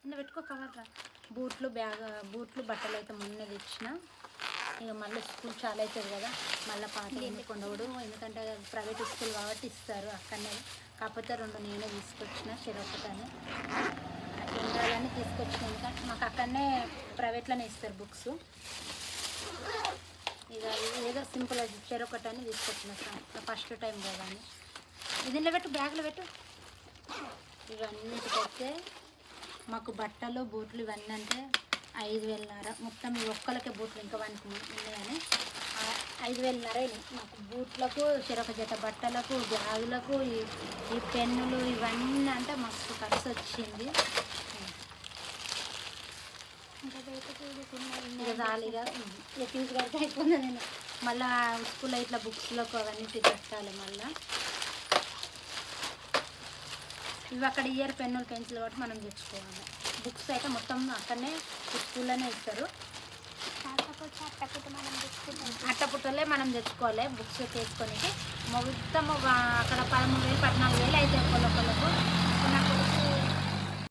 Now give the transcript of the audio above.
నిన్న పెట్టుకో కవర్రా. బూట్లు బూట్లు బట్టలు అయితే మొన్న తెచ్చిన. ఇక మళ్ళీ స్కూల్ చాలా అవుతుంది కదా, మళ్ళీ పాత కొండవుడు, ఎందుకంటే ప్రైవేట్ స్కూల్ కాబట్టి ఇస్తారు అక్కడనే. కాకపోతే 2 నేనే తీసుకొచ్చిన, చెరొకటని అట్లా ఉండాలని తీసుకొచ్చిన. ఎందుకంటే మాకు అక్కడనే ప్రైవేట్లోనే ఇస్తారు బుక్స్. ఇక ఏదో సింపుల్ చెరొకటని తీసుకొచ్చిన ఫస్ట్ టైం కదా అని. ఇదిలో పెట్టు, బ్యాగ్లో పెట్టు. ఇవన్నిటికైతే మాకు బట్టలు బూట్లు ఇవన్నీ అంటే 5,500 మొత్తం. ఈ ఒక్కలకే బూట్లు ఇంకా వానికి ఉన్నాయని 5,500 మాకు బూట్లకు, చెరొక జత బట్టలకు, బ్యాగులకు, ఈ పెన్నులు ఇవన్నీ అంటే మస్తు ఖర్చు వచ్చింది. ఇక జాలీగా ఫీజు కడితే అయిపోయింది. నేను మళ్ళీ స్కూల్లో ఇట్లా బుక్స్లకు అవన్నీ పెట్టాలి. మళ్ళీ ఇవి అక్కడ ఇయర్ పెన్నులు పెన్సిల్ కాబట్టి మనం తెచ్చుకోవాలి. బుక్స్ అయితే మొత్తం అక్కడనే స్కూల్లోనే ఇస్తారు. అట్టపుట్టలే మనం తెచ్చుకోవాలి బుక్స్ తీసుకొని. మొత్తం అక్కడ 13,000 14,000 అయితే ఒకళ్ళొకళ్ళకు.